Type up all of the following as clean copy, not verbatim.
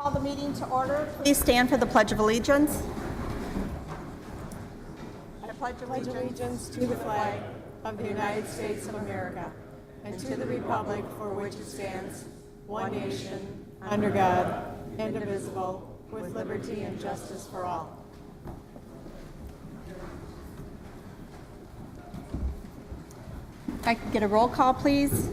Call the meeting to order. Please stand for the Pledge of Allegiance. I pledge allegiance to the flag of the United States of America and to the republic for which it stands, one nation, under God, indivisible, with liberty and justice for all. If I could get a roll call, please.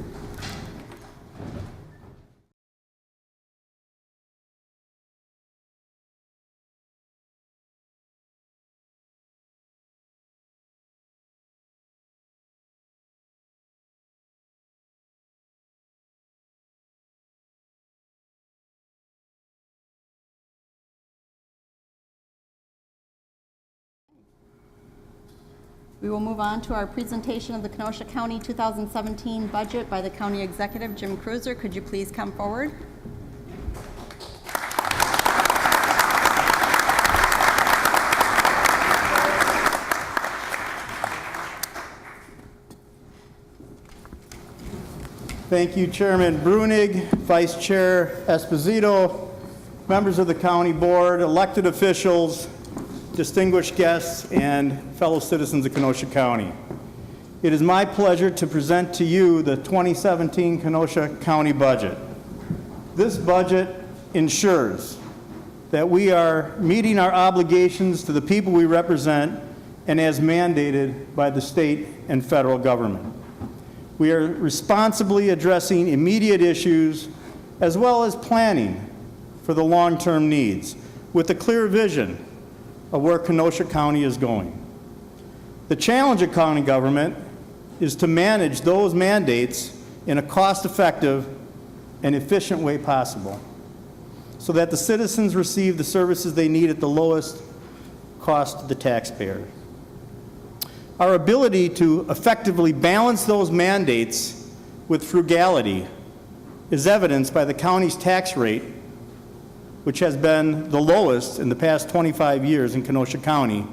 We will move on to our presentation of the Kenosha County 2017 budget by the County Executive, Jim Cruiser. Could you please come forward? Thank you, Chairman Brunig, Vice Chair Esposito, members of the County Board, elected officials, distinguished guests, and fellow citizens of Kenosha County. It is my pleasure to present to you the 2017 Kenosha County budget. This budget ensures that we are meeting our obligations to the people we represent and as mandated by the state and federal government. We are responsibly addressing immediate issues as well as planning for the long-term needs with a clear vision of where Kenosha County is going. The challenge of county government is to manage those mandates in a cost-effective and efficient way possible so that the citizens receive the services they need at the lowest cost to the taxpayer. Our ability to effectively balance those mandates with frugality is evidenced by the county's tax rate, which has been the lowest in the past 25 years in Kenosha County.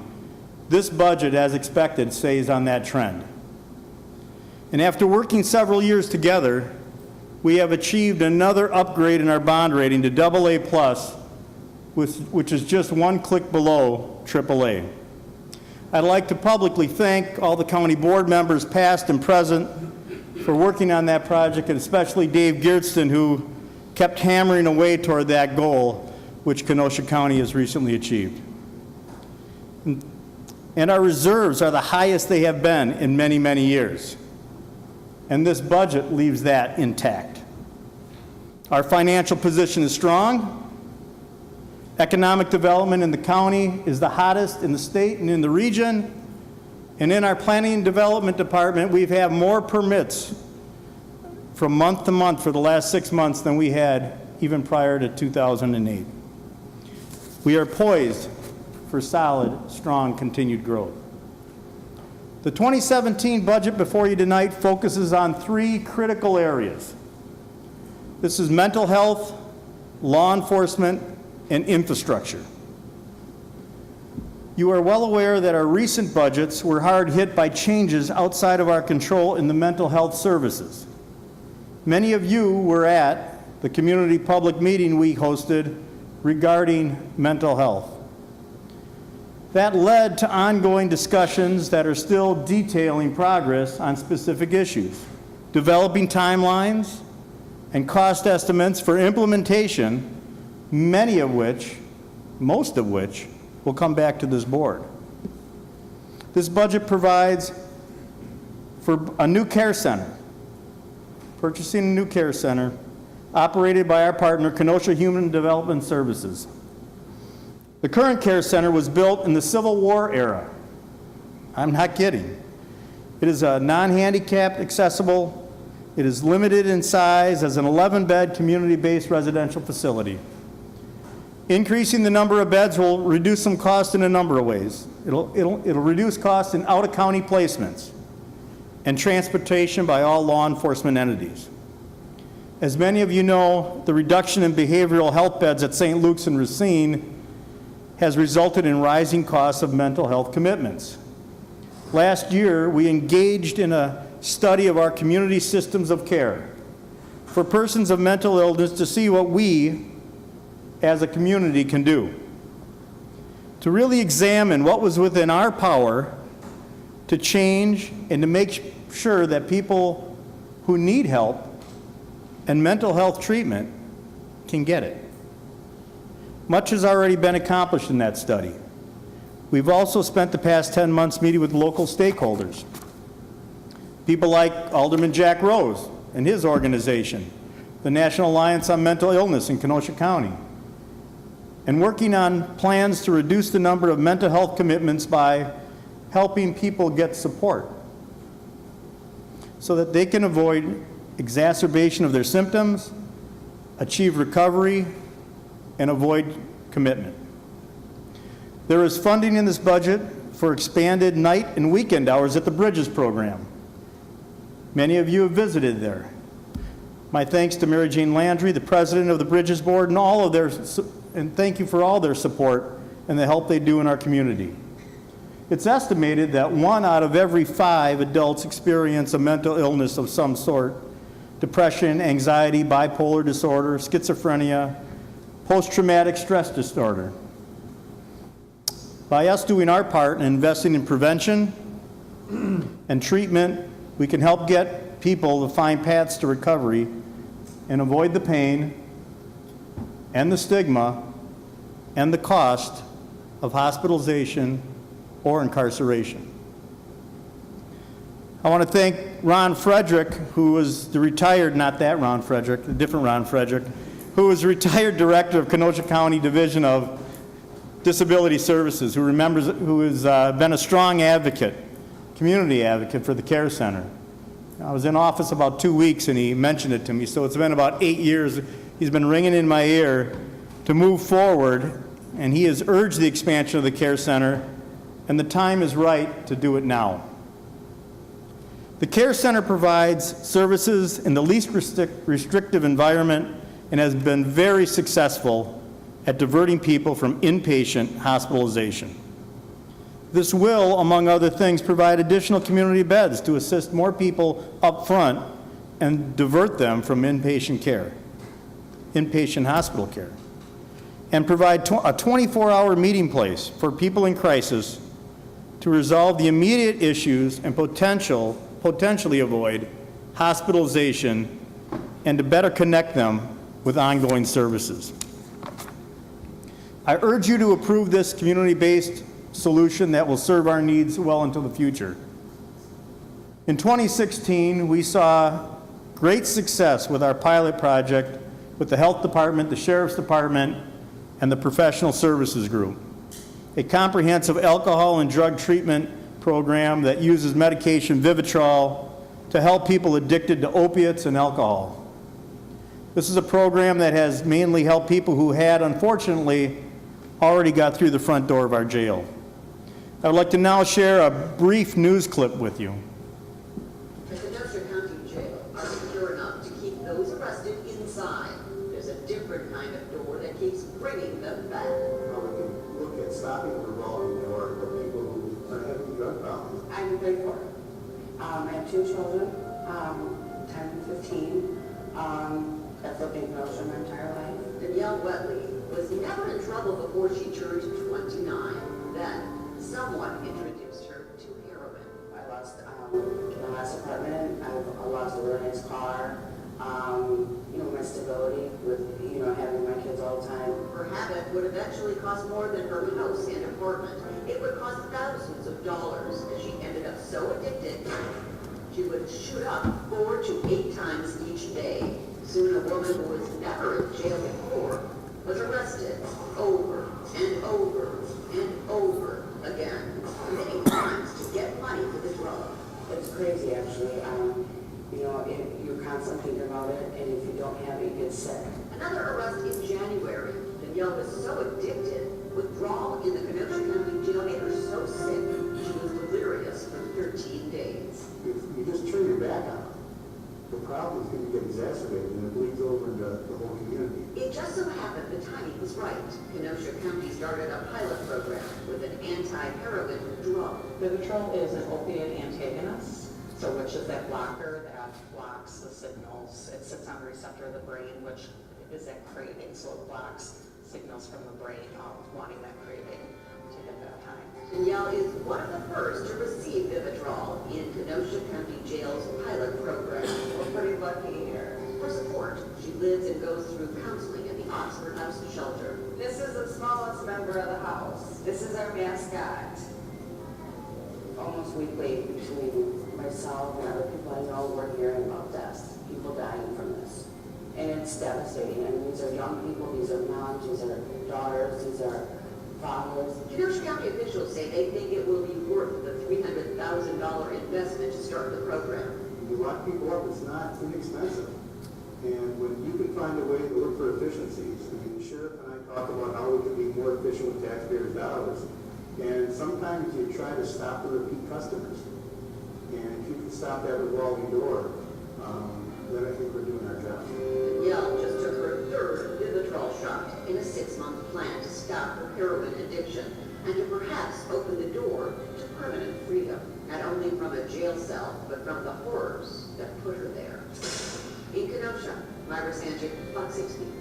This budget, as expected, stays on that trend. And after working several years together, we have achieved another upgrade in our bond rating to AA+, which is just one click below AAA. I'd like to publicly thank all the county board members, past and present, for working on that project, and especially Dave Geertsen, who kept hammering away toward that goal, which Kenosha County has recently achieved. And our reserves are the highest they have been in many, many years. And this budget leaves that intact. Our financial position is strong. Economic development in the county is the hottest in the state and in the region. And in our planning and development department, we've had more permits from month to month for the last 6 months than we had even prior to 2008. We are poised for solid, strong, continued growth. The 2017 budget before you tonight focuses on 3 critical areas. This is mental health, law enforcement, and infrastructure. You are well aware that our recent budgets were hard hit by changes outside of our control in the mental health services. Many of you were at the community public meeting we hosted regarding mental health. That led to ongoing discussions that are still detailing progress on specific issues, developing timelines and cost estimates for implementation, most of which will come back to this board. This budget provides for a new care center, purchasing a new care center operated by our partner, Kenosha Human Development Services. The current care center was built in the Civil War era. I'm not kidding. It is a non-handicapped accessible. It is limited in size as an 11-bed community-based residential facility. Increasing the number of beds will reduce some cost in a number of ways. It'll reduce costs in out-of-county placements and transportation by all law enforcement entities. As many of you know, the reduction in behavioral health beds at St. Luke's and Racine has resulted in rising costs of mental health commitments. Last year, we engaged in a study of our community systems of care for persons of mental illness to see what we, as a community can do. To really examine what was within our power to change and to make sure that people who need help and mental health treatment can get it. Much has already been accomplished in that study. We've also spent the past 10 months meeting with local stakeholders. People like Alderman Jack Rose and his organization, the National Alliance on Mental Illness in Kenosha County, and working on plans to reduce the number of mental health commitments by helping people get support so that they can avoid exacerbation of their symptoms, achieve recovery, and avoid commitment. There is funding in this budget for expanded night and weekend hours at the Bridges program. Many of you have visited there. My thanks to Mary Jane Landry, the president of the Bridges Board, and thank you for all their support and the help they do in our community. It's estimated that 1 out of every 5 adults experience a mental illness of some sort: depression, anxiety, bipolar disorder, schizophrenia, post-traumatic stress disorder. By us doing our part and investing in prevention and treatment, we can help get people to find paths to recovery and avoid the pain and the stigma and the cost of hospitalization or incarceration. I want to thank Ron Frederick, who was the retired, not that Ron Frederick, the different Ron Frederick, who was retired director of Kenosha County Division of Disability Services, who has been a strong advocate, community advocate for the Care Center. I was in office about 2 weeks and he mentioned it to me, so it's been about 8 years. He's been ringing in my ear to move forward, and he has urged the expansion of the Care Center, and the time is right to do it now. The Care Center provides services in the least restrictive environment and has been very successful at diverting people from inpatient hospitalization. This will, among other things, provide additional community beds to assist more people up front and divert them from inpatient hospital care, and provide a 24-hour meeting place for people in crisis to resolve the immediate issues and potentially avoid hospitalization and to better connect them with ongoing services. I urge you to approve this community-based solution that will serve our needs well into the future. In 2016, we saw great success with our pilot project with the Health Department, the Sheriff's Department, and the Professional Services Group, a comprehensive alcohol and drug treatment program that uses medication Vivitrol to help people addicted to opiates and alcohol. This is a program that has mainly helped people who had, unfortunately, already got through the front door of our jail. I would like to now share a brief news clip with you. The Kenosha County Jail are secure enough to keep those arrested inside. There's a different kind of door that keeps bringing them back. Well, we can look at stopping the revolving door for people who are having drug problems. I'm 34. I have 2 children, 10 and 15. I've lived in Kenosha my entire life. Danielle Wetley was never in trouble before she turned 29. Then, someone introduced her to heroin. I lost my last apartment. I lost a really nice car. My stability with, having my kids all the time. Her habit would eventually cost more than her house and apartment. It would cost thousands of dollars, and she ended up so addicted, she would shoot up 4 to 8 times each day. Soon a woman who was never in jail before was arrested over and over and over again, many times to get money for the drug. It's crazy, actually. You're constantly thinking about it, and if you don't have it, you get sick. Another arrest in January. Danielle was so addicted, withdrawal in the Kenosha County Jail made her so sick, she was delirious for 13 days. If you just turn your back on it, the problem is going to get exacerbated and it bleeds over into the whole community. It just so happened the timing was right. Kenosha County started a pilot program with an anti-heroin drug. Vivitrol is an opiate antagonist, which is that blocker that blocks the signals. It sits on the receptor of the brain, which is that craving, so it blocks signals from the brain wanting that craving to hit that time. Danielle is one of the first to receive Vivitrol in Kenosha County Jail's pilot program. We're pretty lucky here. For support, she lives and goes through counseling at the Oxford House Shelter. This is the smallest member of the house. This is our mascot. Almost weekly, between myself and other people I know, we're hearing about deaths, people dying from this. And it's devastating. I mean, these are young people, these are moms, these are daughters, these are fathers. Kenosha County officials say they think it will be worth the $300,000 investment to start the program. When you lock people up, it's not inexpensive. And when you can find a way to look for efficiencies, I mean, the sheriff and I talk about how we can be more efficient with taxpayers' dollars. And sometimes you try to stop the repeat customers. And if you can stop that revolving door, then I think we're doing our job. Danielle just took her third Vivitrol shot in a 6-month plan to stop her heroin addiction and to perhaps open the door to permanent freedom, not only from a jail cell, but from the horrors that put her there. In Kenosha, Myra Sanchik, Fox 6 News.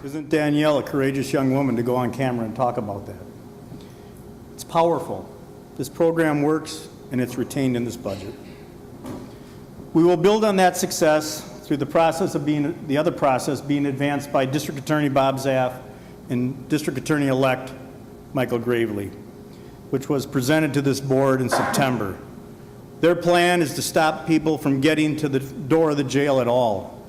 Isn't Danielle a courageous young woman to go on camera and talk about that? It's powerful. This program works, and it's retained in this budget. We will build on that success through the other process being advanced by District Attorney Bob Zaff and District Attorney-elect Michael Gravely, which was presented to this board in September. Their plan is to stop people from getting to the door of the jail at all.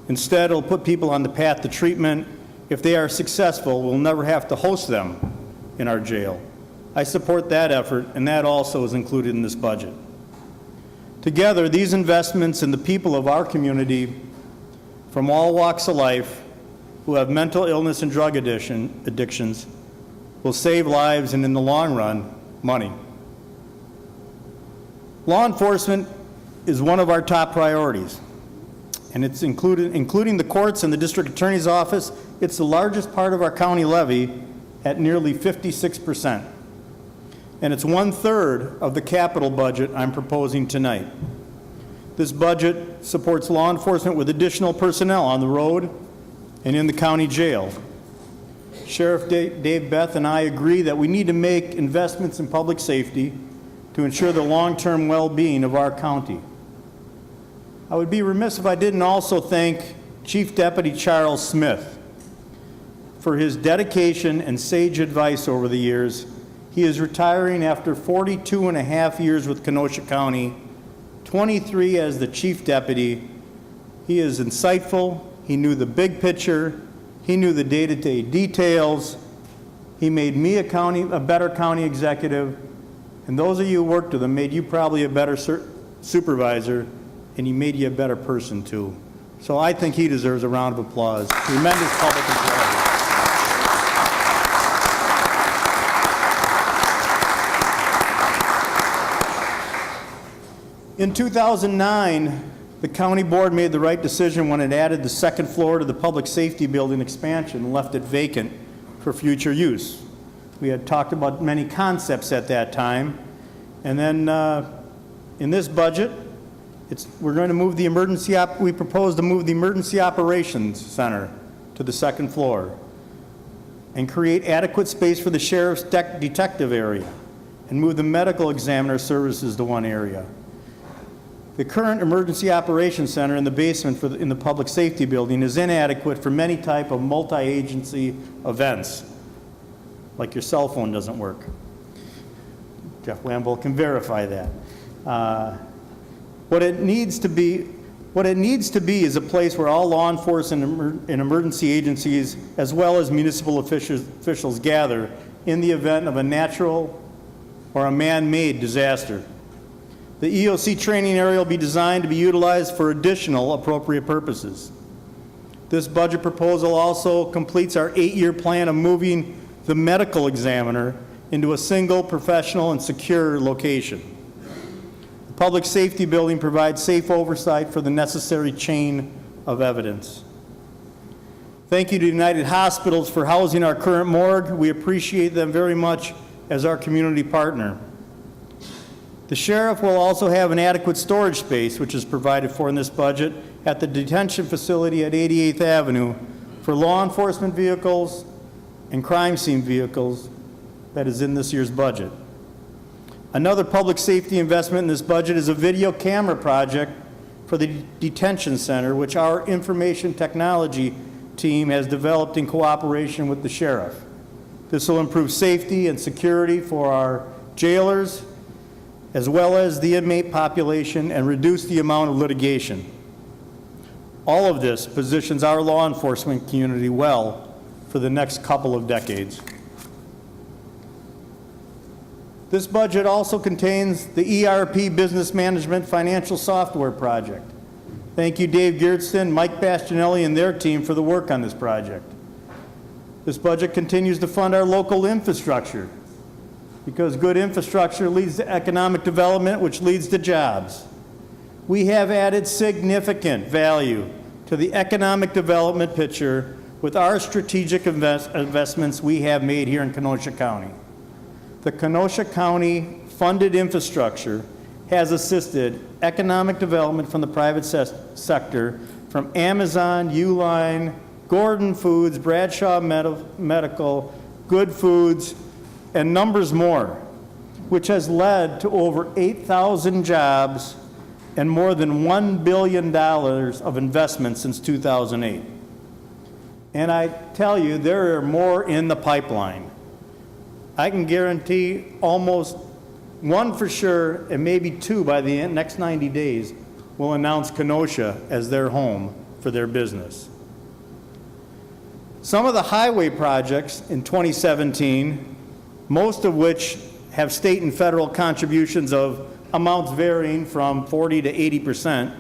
Instead, it'll put people on the path to treatment. If they are successful, we'll never have to host them in our jail. I support that effort, and that also is included in this budget. Together, these investments in the people of our community from all walks of life who have mental illness and drug addictions will save lives and, in the long run, money. Law enforcement is one of our top priorities. And it's including the courts and the district attorney's office, it's the largest part of our county levy at nearly 56%. And it's 1/3 of the capital budget I'm proposing tonight. This budget supports law enforcement with additional personnel on the road and in the county jail. Sheriff Dave Beth and I agree that we need to make investments in public safety to ensure the long-term well-being of our county. I would be remiss if I didn't also thank Chief Deputy Charles Smith for his dedication and sage advice over the years. He is retiring after 42 and a half years with Kenosha County, 23 as the Chief Deputy. He is insightful. He knew the big picture. He knew the day-to-day details. He made me a better county executive. And those of you who worked with him made you probably a better supervisor, and he made you a better person too. So I think he deserves a round of applause. Tremendous public employee. In 2009, the county board made the right decision when it added the second floor to the public safety building expansion and left it vacant for future use. We had talked about many concepts at that time. And then in this budget, we're going to move the we propose to move the Emergency Operations Center to the second floor and create adequate space for the sheriff's detective area and move the medical examiner services to one area. The current Emergency Operations Center in the basement in the public safety building is inadequate for many type of multi-agency events, like your cell phone doesn't work. Jeff Wamble can verify that. What it needs to be is a place where all law enforcement and emergency agencies, as well as municipal officials gather in the event of a natural or a man-made disaster. The EOC training area will be designed to be utilized for additional appropriate purposes. This budget proposal also completes our 8-year plan of moving the medical examiner into a single professional and secure location. The public safety building provides safe oversight for the necessary chain of evidence. Thank you to United Hospitals for housing our current morgue. We appreciate them very much as our community partner. The sheriff will also have an adequate storage space, which is provided for in this budget, at the detention facility at 88th Avenue for law enforcement vehicles and crime scene vehicles that is in this year's budget. Another public safety investment in this budget is a video camera project for the detention center, which our information technology team has developed in cooperation with the sheriff. This will improve safety and security for our jailers, as well as the inmate population, and reduce the amount of litigation. All of this positions our law enforcement community well for the next couple of decades. This budget also contains the ERP Business Management Financial Software Project. Thank you, Dave Geertsen, Mike Bastianelli, and their team for the work on this project. This budget continues to fund our local infrastructure, because good infrastructure leads to economic development, which leads to jobs. We have added significant value to the economic development picture with our strategic investments we have made here in Kenosha County. The Kenosha County funded infrastructure has assisted economic development from the private sector, from Amazon, Uline, Gordon Foods, Bradshaw Medical, Good Foods, and numbers more, which has led to over 8,000 jobs and more than $1 billion of investment since 2008. And I tell you, there are more in the pipeline. I can guarantee almost one for sure, and maybe two by the next 90 days, will announce Kenosha as their home for their business. Some of the highway projects in 2017, most of which have state and federal contributions of amounts varying from 40 to 80%,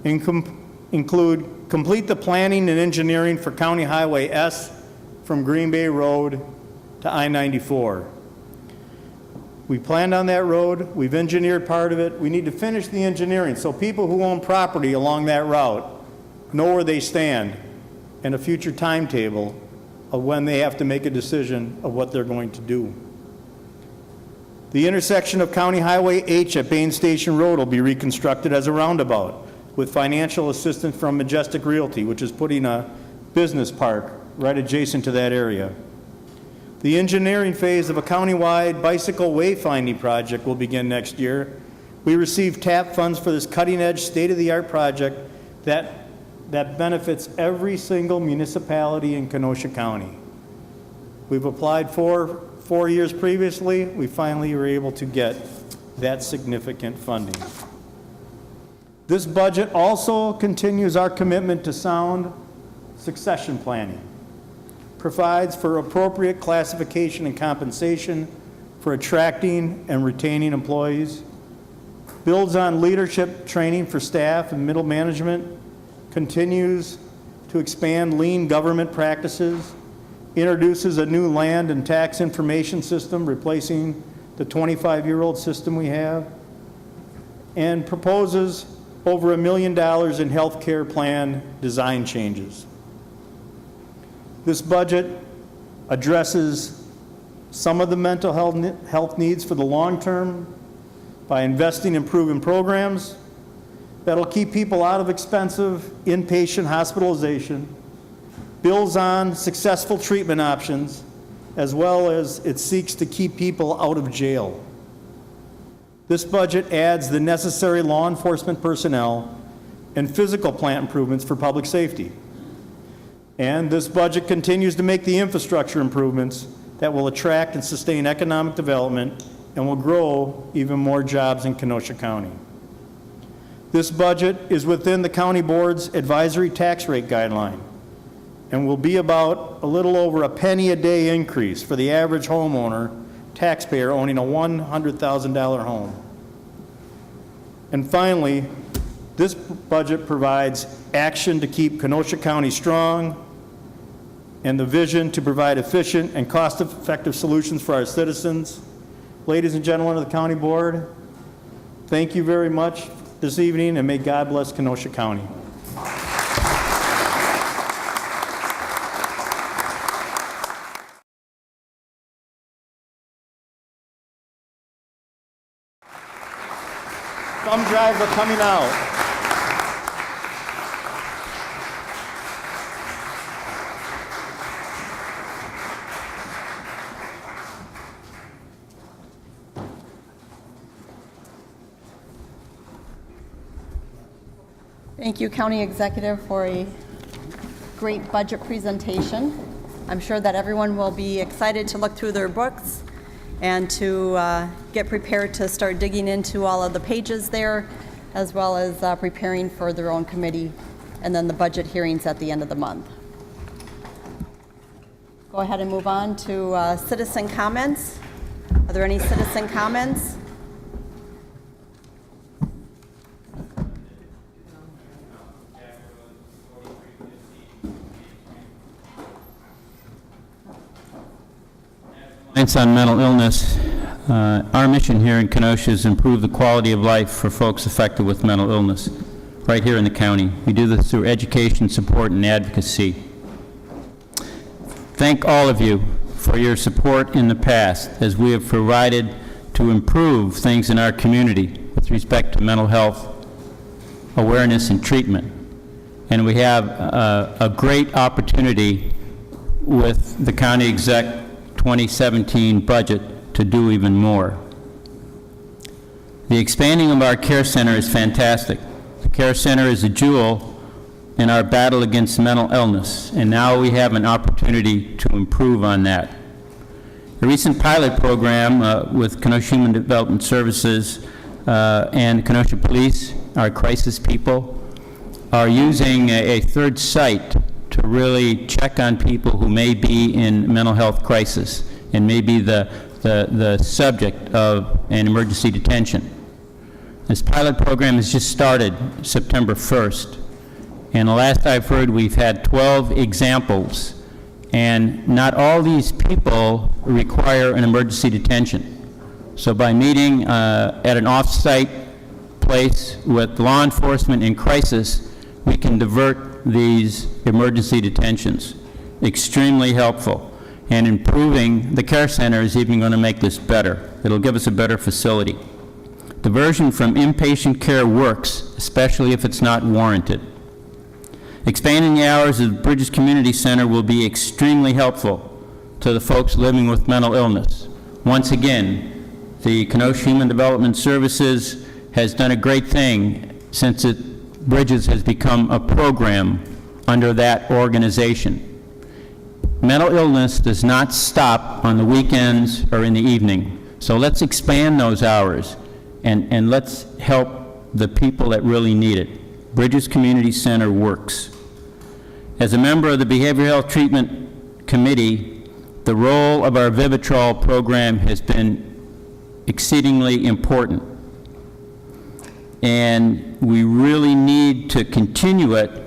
include complete the planning and engineering for County Highway S from Green Bay Road to I-94. We planned on that road, we've engineered part of it, we need to finish the engineering so people who own property along that route know where they stand and a future timetable of when they have to make a decision of what they're going to do. The intersection of County Highway H at Bain Station Road will be reconstructed as a roundabout with financial assistance from Majestic Realty, which is putting a business park right adjacent to that area. The engineering phase of a countywide bicycle wayfinding project will begin next year. We received TAP funds for this cutting-edge, state-of-the-art project that benefits every single municipality in Kenosha County. We've applied for 4 years previously. We finally were able to get that significant funding. This budget also continues our commitment to sound succession planning, provides for appropriate classification and compensation for attracting and retaining employees, builds on leadership training for staff and middle management, continues to expand lean government practices, introduces a new land and tax information system replacing the 25-year-old system we have, and proposes over $1 million in health care plan design changes. This budget addresses some of the mental health needs for the long term by investing in proven programs that'll keep people out of expensive inpatient hospitalization, builds on successful treatment options, as well as it seeks to keep people out of jail. This budget adds the necessary law enforcement personnel and physical plant improvements for public safety. And this budget continues to make the infrastructure improvements that will attract and sustain economic development and will grow even more jobs in Kenosha County. This budget is within the County Board's advisory tax rate guideline and will be about a little over a penny a day increase for the average homeowner, taxpayer owning a $100,000 home. And finally, this budget provides action to keep Kenosha County strong and the vision to provide efficient and cost-effective solutions for our citizens. Ladies and gentlemen of the County Board, thank you very much this evening, and may God bless Kenosha County. Thumb drives are coming out. Thank you, County Executive, for a great budget presentation. I'm sure that everyone will be excited to look through their books and to get prepared to start digging into all of the pages there, as well as preparing for their own committee and then the budget hearings at the end of the month. Go ahead and move on to citizen comments. Are there any citizen comments? On mental illness, our mission here in Kenosha is to improve the quality of life for folks affected with mental illness, right here in the county. We do this through education, support, and advocacy. Thank all of you for your support in the past as we have provided to improve things in our community with respect to mental health, awareness, and treatment. And we have a great opportunity with the county exec 2017 budget to do even more. The expanding of our care center is fantastic. The care center is a jewel in our battle against mental illness, and now we have an opportunity to improve on that. The recent pilot program with Kenosha Human Development Services and Kenosha Police, our crisis people, are using a third site to really check on people who may be in mental health crisis and may be the subject of an emergency detention. This pilot program has just started September 1st, and the last I've heard we've had 12 examples, and not all these people require an emergency detention. So by meeting at an off-site place with law enforcement in crisis, we can divert these emergency detentions. Extremely helpful. And improving the care center is even going to make this better. It'll give us a better facility. Diversion from inpatient care works, especially if it's not warranted. Expanding the hours of the Bridges Community Center will be extremely helpful to the folks living with mental illness. Once again, the Kenosha Human Development Services has done a great thing since Bridges has become a program under that organization. Mental illness does not stop on the weekends or in the evening. So let's expand those hours and let's help the people that really need it. Bridges Community Center works. As a member of the Behavioral Health Treatment Committee, the role of our Vivitrol program has been exceedingly important. And we really need to continue it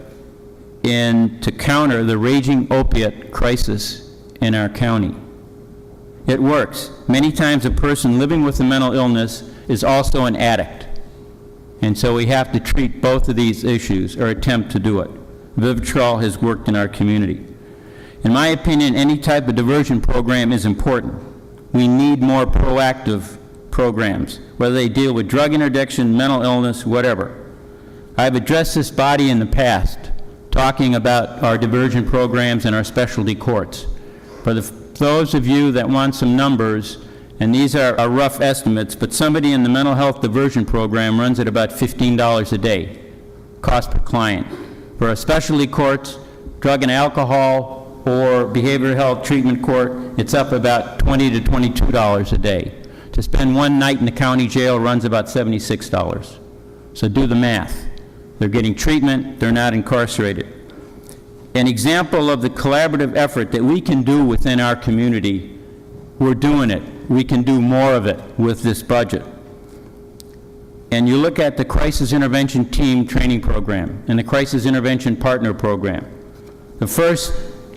to counter the raging opiate crisis in our county. It works. Many times a person living with a mental illness is also an addict. And so we have to treat both of these issues, or attempt to do it. Vivitrol has worked in our community. In my opinion, any type of diversion program is important. We need more proactive programs, whether they deal with drug interdiction, mental illness, whatever. I've addressed this body in the past, talking about our diversion programs and our specialty courts. For those of you that want some numbers, and these are rough estimates, but somebody in the mental health diversion program runs at about $15 a day, cost per client. For a specialty courts, drug and alcohol, or behavioral health treatment court, it's up about $20 to $22 a day. To spend one night in the county jail runs about $76. So do the math. They're getting treatment, they're not incarcerated. An example of the collaborative effort that we can do within our community, we're doing it. We can do more of it with this budget. And you look at the Crisis Intervention Team Training Program and the Crisis Intervention Partner Program. The first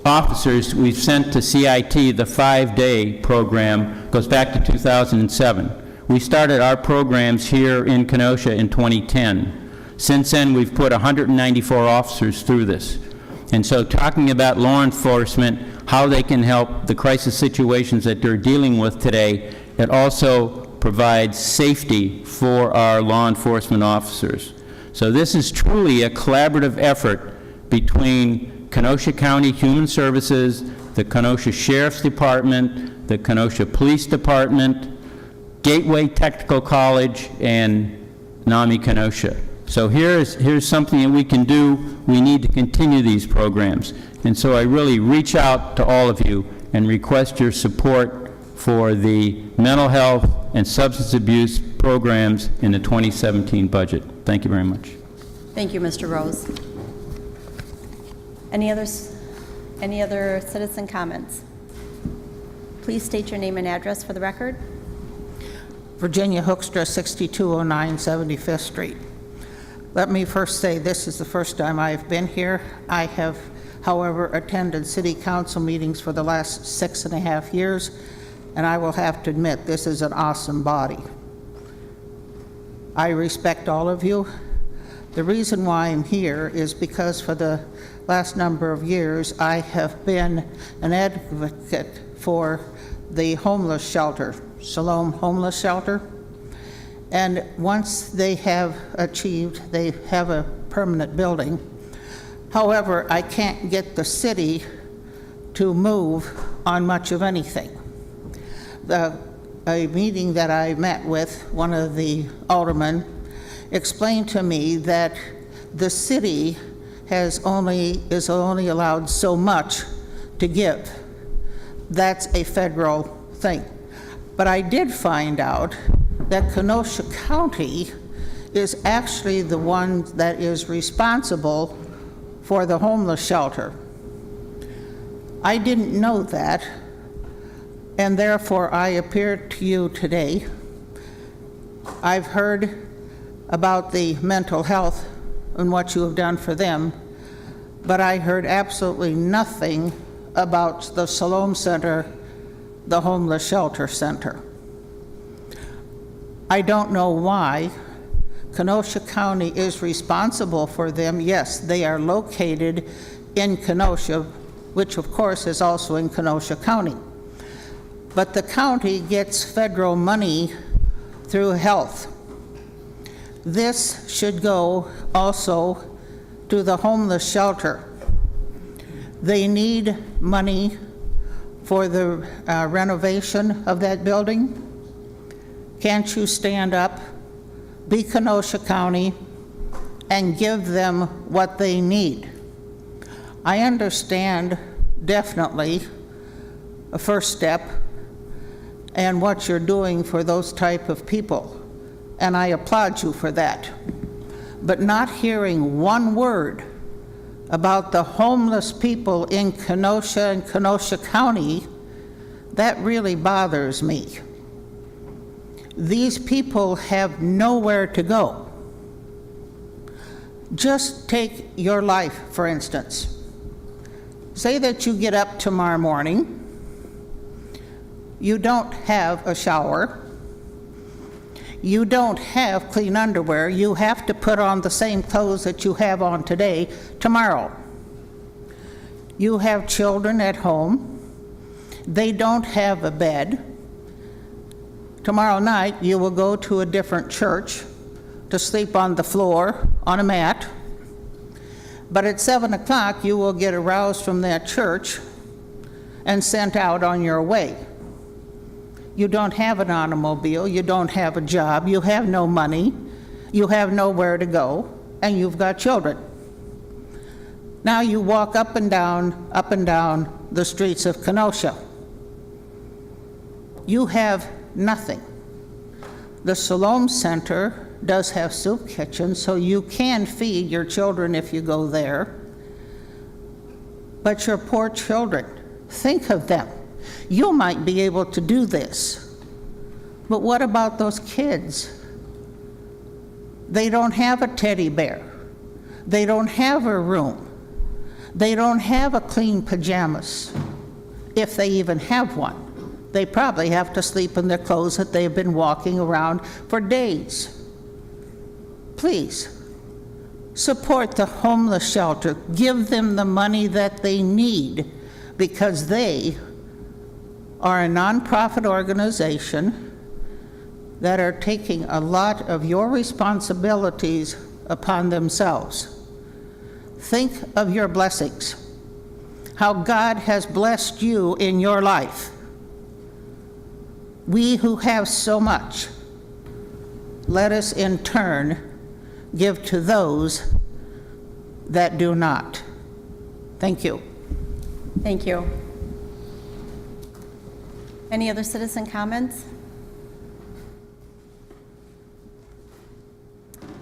officers we've sent to CIT, the 5-day program, goes back to 2007. We started our programs here in Kenosha in 2010. Since then, we've put 194 officers through this. And so talking about law enforcement, how they can help the crisis situations that they're dealing with today, it also provides safety for our law enforcement officers. So this is truly a collaborative effort between Kenosha County Human Services, the Kenosha Sheriff's Department, the Kenosha Police Department, Gateway Technical College, and NAMI Kenosha. So here's something that we can do. We need to continue these programs. And so I really reach out to all of you and request your support for the mental health and substance abuse programs in the 2017 budget. Thank you very much. Thank you, Mr. Rose. Any other citizen comments? Please state your name and address for the record. Virginia Hoekstra, 6209 75th Street. Let me first say this is the first time I've been here. I have, however, attended city council meetings for the last 6.5 years, and I will have to admit this is an awesome body. I respect all of you. The reason why I'm here is because for the last number of years I have been an advocate for the homeless shelter, Siloam Homeless Shelter. And once they have a permanent building. However, I can't get the city to move on much of anything. A meeting that I met with one of the aldermen explained to me that the city is only allowed so much to give. That's a federal thing. But I did find out that Kenosha County is actually the one that is responsible for the homeless shelter. I didn't know that, and therefore I appear to you today. I've heard about the mental health and what you have done for them, but I heard absolutely nothing about the Siloam Center, the homeless shelter center. I don't know why Kenosha County is responsible for them. Yes, they are located in Kenosha, which of course is also in Kenosha County. But the county gets federal money through health. This should go also to the homeless shelter. They need money for the renovation of that building. Can't you stand up, be Kenosha County, and give them what they need? I understand definitely a first step and what you're doing for those type of people, and I applaud you for that. But not hearing one word about the homeless people in Kenosha and Kenosha County, that really bothers me. These people have nowhere to go. Just take your life, for instance. Say that you get up tomorrow morning, you don't have a shower, you don't have clean underwear, you have to put on the same clothes that you have on today, tomorrow. You have children at home, they don't have a bed. Tomorrow night you will go to a different church to sleep on the floor on a mat, but at 7 o'clock you will get aroused from that church and sent out on your way. You don't have an automobile, you don't have a job, you have no money, you have nowhere to go, and you've got children. Now you walk up and down the streets of Kenosha. You have nothing. The Siloam Center does have soup kitchens, so you can feed your children if you go there. But your poor children, think of them. You might be able to do this. But what about those kids? They don't have a teddy bear. They don't have a room. They don't have a clean pajamas, if they even have one. They probably have to sleep in their clothes that they've been walking around for days. Please, support the homeless shelter. Give them the money that they need, because they are a nonprofit organization. that are taking a lot of your responsibilities upon themselves. Think of your blessings, how God has blessed you in your life. We who have so much, let us in turn give to those that do not. Thank you. Thank you. Any other citizen comments?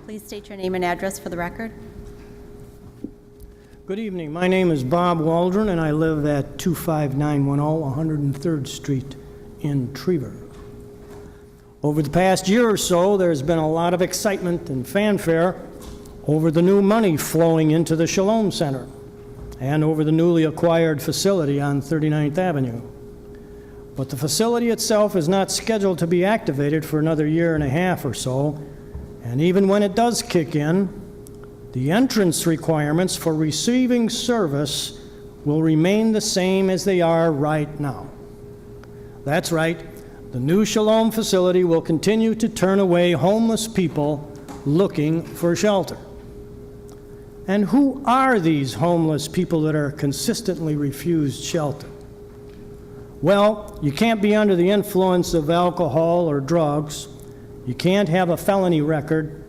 Please state your name and address for the record. Good evening. My name is Bob Waldron, and I live at 25910 103rd Street in Trevor. Over the past year or so, there's been a lot of excitement and fanfare over the new money flowing into the Shalom Center and over the newly acquired facility on 39th Avenue. But the facility itself is not scheduled to be activated for another year and a half or so, and even when it does kick in, the entrance requirements for receiving service will remain the same as they are right now. That's right, the new Shalom facility will continue to turn away homeless people looking for shelter. And who are these homeless people that are consistently refused shelter? Well, you can't be under the influence of alcohol or drugs. You can't have a felony record.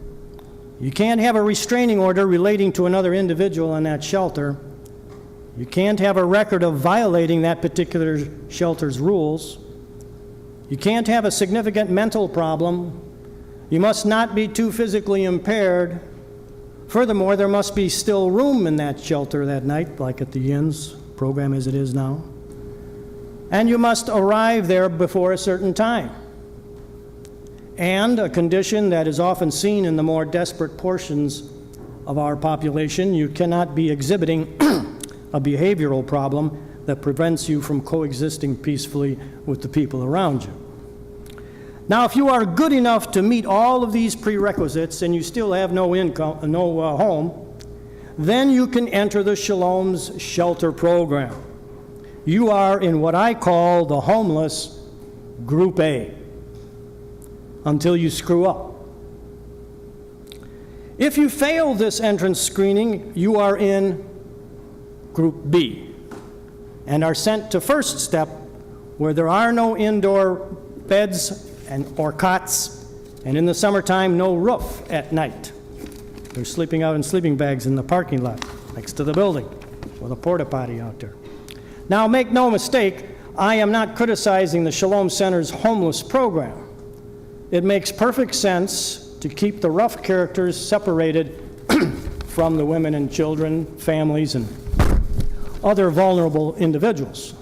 You can't have a restraining order relating to another individual in that shelter. You can't have a record of violating that particular shelter's rules. You can't have a significant mental problem. You must not be too physically impaired. Furthermore, there must be still room in that shelter that night, like at the Inns program as it is now. And you must arrive there before a certain time. And a condition that is often seen in the more desperate portions of our population, you cannot be exhibiting a behavioral problem that prevents you from coexisting peacefully with the people around you. Now, if you are good enough to meet all of these prerequisites and you still have no income, no home, then you can enter the Shalom's shelter program. You are in what I call the homeless Group A, until you screw up. If you fail this entrance screening, you are in Group B and are sent to first step, where there are no indoor beds or cots, and in the summertime, no roof at night. They're sleeping out in sleeping bags in the parking lot next to the building with a porta potty out there. Now, make no mistake, I am not criticizing the Shalom Center's homeless program. It makes perfect sense to keep the rough characters separated from the women and children, families, and other vulnerable individuals.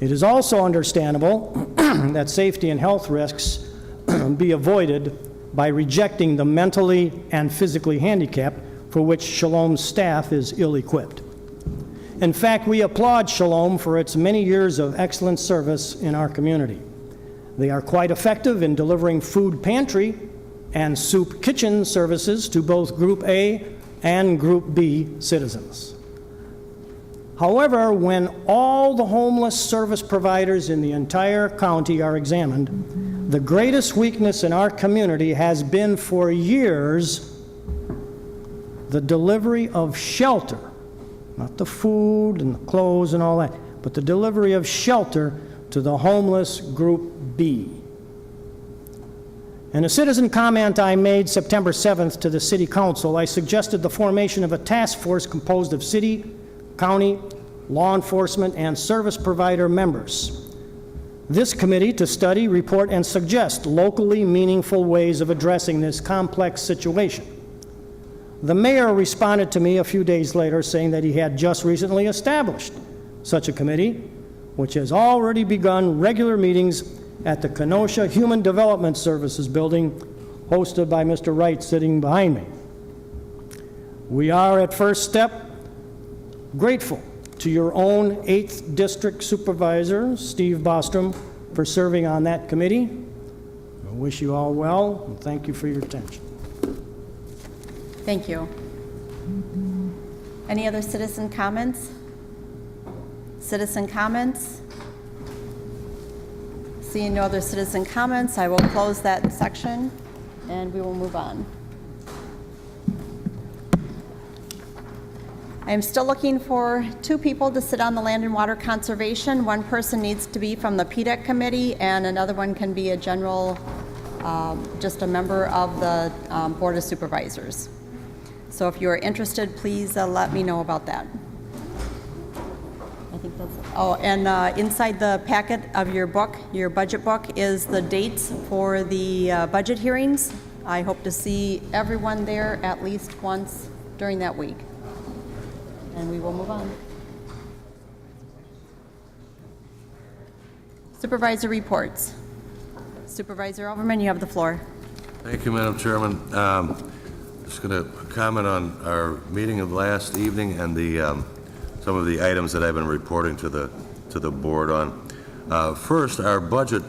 It is also understandable that safety and health risks be avoided by rejecting the mentally and physically handicapped, for which Shalom's staff is ill-equipped. In fact, we applaud Shalom for its many years of excellent service in our community. They are quite effective in delivering food pantry and soup kitchen services to both Group A and Group B citizens. However, when all the homeless service providers in the entire county are examined, the greatest weakness in our community has been for years the delivery of shelter, not the food and the clothes and all that, but the delivery of shelter to the homeless Group B. In a citizen comment I made September 7th to the City Council, I suggested the formation of a task force composed of city, county, law enforcement, and service provider members. This committee to study, report, and suggest locally meaningful ways of addressing this complex situation. The mayor responded to me a few days later saying that he had just recently established such a committee, which has already begun regular meetings at the Kenosha Human Development Services building, hosted by Mr. Wright sitting behind me. We are at First Step grateful to your own 8th District Supervisor, Steve Bostrom, for serving on that committee. I wish you all well, and thank you for your attention. Thank you. Any other citizen comments? Citizen comments? Seeing no other citizen comments, I will close that section, and we will move on. I am still looking for 2 people to sit on the Land and Water Conservation. One person needs to be from the PDEC committee, and another one can be a general, just a member of the Board of Supervisors. So if you are interested, please let me know about that. I think that's it. Oh, and inside the packet of your book, your budget book, is the dates for the budget hearings. I hope to see everyone there at least once during that week. And we will move on. Supervisor reports. Supervisor Overman, you have the floor. Thank you, Madam Chairman. Just going to comment on our meeting of last evening and some of the items that I've been reporting to the board on. First, our budget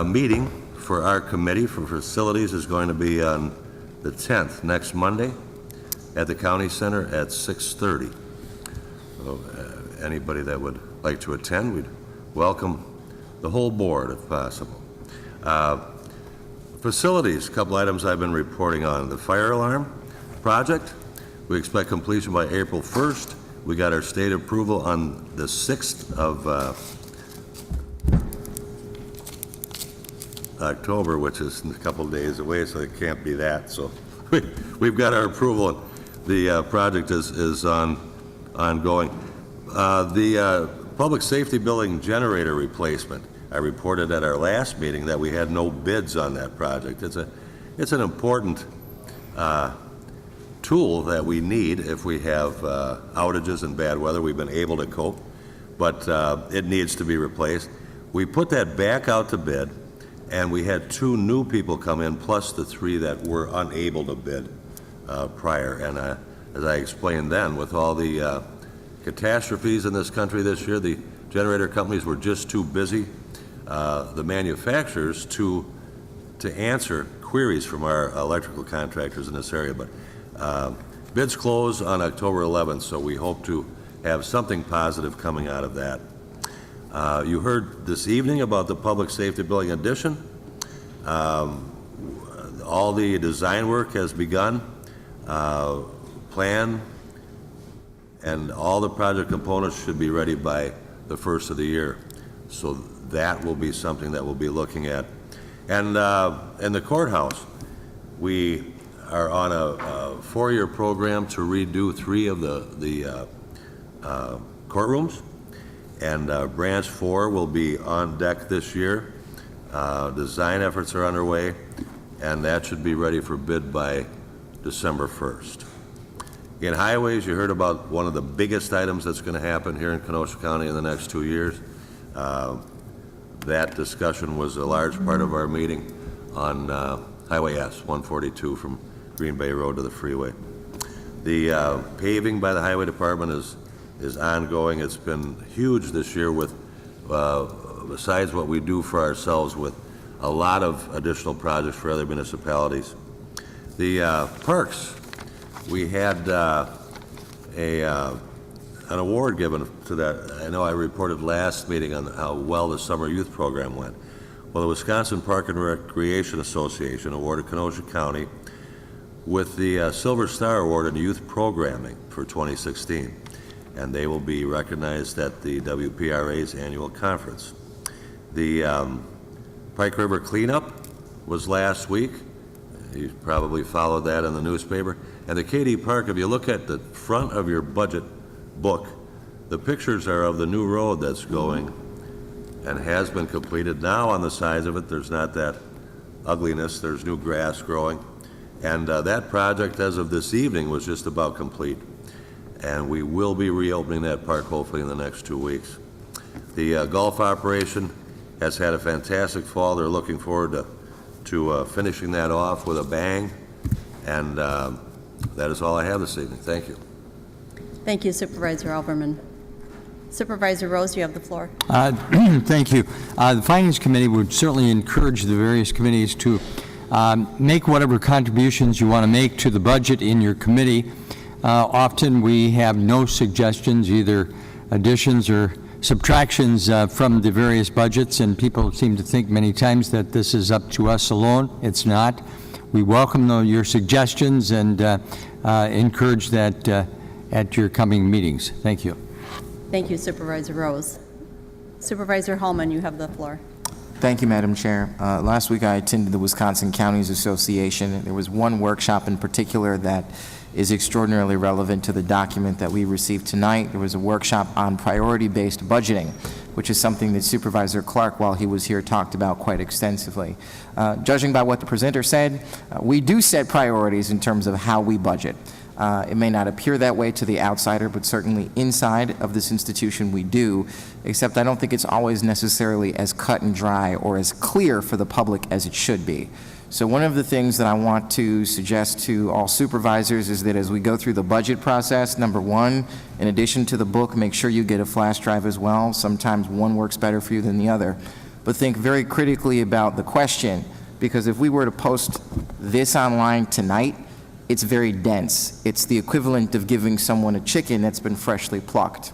meeting for our committee for facilities is going to be on the 10th, next Monday, at the County Center at 6:30. So, anybody that would like to attend, we'd welcome the whole board if possible. Facilities, a couple items I've been reporting on. The fire alarm project, we expect completion by April 1st. We got our state approval on the 6th of October, which is a couple of days away, so it can't be that. So we've got our approval. The project is ongoing. The public safety building generator replacement, I reported at our last meeting that we had no bids on that project. It's an important tool that we need if we have outages and bad weather. We've been able to cope, but it needs to be replaced. We put that back out to bid, and we had 2 new people come in, plus the 3 that were unable to bid prior. And as I explained then, with all the catastrophes in this country this year, the generator companies were just too busy, the manufacturers, to answer queries from our electrical contractors in this area. But bids close on October 11th, so we hope to have something positive coming out of that. You heard this evening about the public safety building addition. All the design work has begun, plan, and all the project components should be ready by the first of the year. So that will be something that we'll be looking at. And in the courthouse, we are on a 4-year program to redo 3 of the courtrooms. And Branch 4 will be on deck this year. Design efforts are underway, and that should be ready for bid by December 1st. In highways, you heard about one of the biggest items that's going to happen here in Kenosha County in the next 2 years. That discussion was a large part of our meeting on Highway S, 142 from Green Bay Road to the freeway. The paving by the Highway Department is ongoing. It's been huge this year with, besides what we do for ourselves, with a lot of additional projects for other municipalities. The parks, we had an award given to that. I know I reported last meeting on how well the summer youth program went. Well, the Wisconsin Park and Recreation Association awarded Kenosha County with the Silver Star Award in youth programming for 2016. And they will be recognized at the WPRA's annual conference. The Pike River cleanup was last week. You probably followed that in the newspaper. And the KD Park, if you look at the front of your budget book, the pictures are of the new road that's going and has been completed. Now on the sides of it, there's not that ugliness. There's new grass growing. And that project, as of this evening, was just about complete. And we will be reopening that park hopefully in the next 2 weeks. The golf operation has had a fantastic fall. They're looking forward to finishing that off with a bang. And that is all I have this evening. Thank you. Thank you, Supervisor Alberman. Supervisor Rose, you have the floor. Thank you. The Finance Committee would certainly encourage the various committees to make whatever contributions you want to make to the budget in your committee. Often we have no suggestions, either additions or subtractions from the various budgets, and people seem to think many times that this is up to us alone. It's not. We welcome your suggestions and encourage that at your coming meetings. Thank you. Thank you, Supervisor Rose. Supervisor Hallman, you have the floor. Thank you, Madam Chair. Last week I attended the Wisconsin Counties Association. There was one workshop in particular that is extraordinarily relevant to the document that we received tonight. There was a workshop on priority-based budgeting, which is something that Supervisor Clark, while he was here, talked about quite extensively. Judging by what the presenter said, we do set priorities in terms of how we budget. It may not appear that way to the outsider, but certainly inside of this institution we do, except I don't think it's always necessarily as cut and dry or as clear for the public as it should be. So one of the things that I want to suggest to all supervisors is that as we go through the budget process, number one, in addition to the book, make sure you get a flash drive as well. Sometimes one works better for you than the other. But think very critically about the question, because if we were to post this online tonight, it's very dense. It's the equivalent of giving someone a chicken that's been freshly plucked,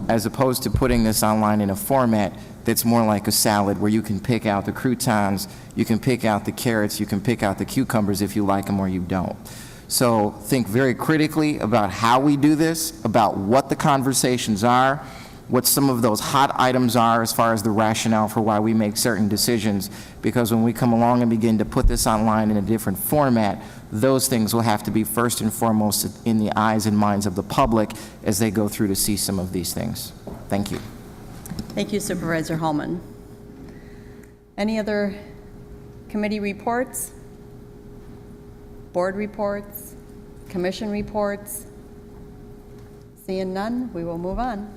as opposed to putting this online in a format that's more like a salad where you can pick out the croutons, you can pick out the carrots, you can pick out the cucumbers if you like them or you don't. So think very critically about how we do this, about what the conversations are, what some of those hot items are as far as the rationale for why we make certain decisions, because when we come along and begin to put this online in a different format, those things will have to be first and foremost in the eyes and minds of the public as they go through to see some of these things. Thank you. Thank you, Supervisor Hallman. Any other committee reports? Board reports? Commission reports? Seeing none, we will move on.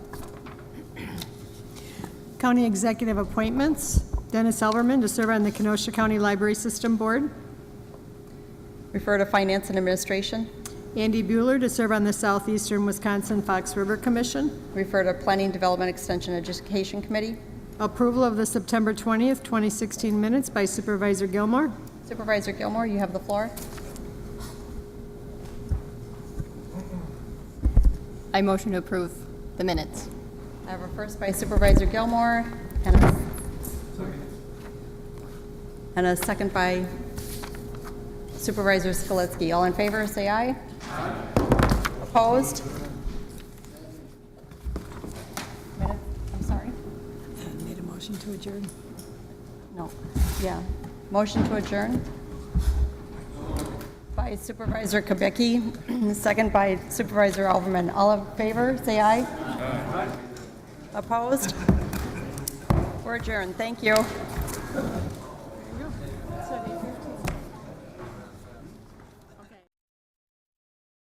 County Executive Appointments. Dennis Elverman to serve on the Kenosha County Library System Board. Refer to Finance and Administration. Andy Bueller to serve on the Southeastern Wisconsin Fox River Commission. Refer to Planning, Development, Extension, Education Committee. Approval of the September 20th, 2016 minutes by Supervisor Gilmore. Supervisor Gilmore, you have the floor. I motion to approve the minutes. I have a first by Supervisor Gilmore and a second by Supervisor Skalitsky. All in favor, say aye. Aye. Opposed? I'm sorry? Need a motion to adjourn. No. Yeah. Motion to adjourn by Supervisor Kubicki, second by Supervisor Alverman. All in favor, say aye. Aye. Opposed? We're adjourned. Thank you.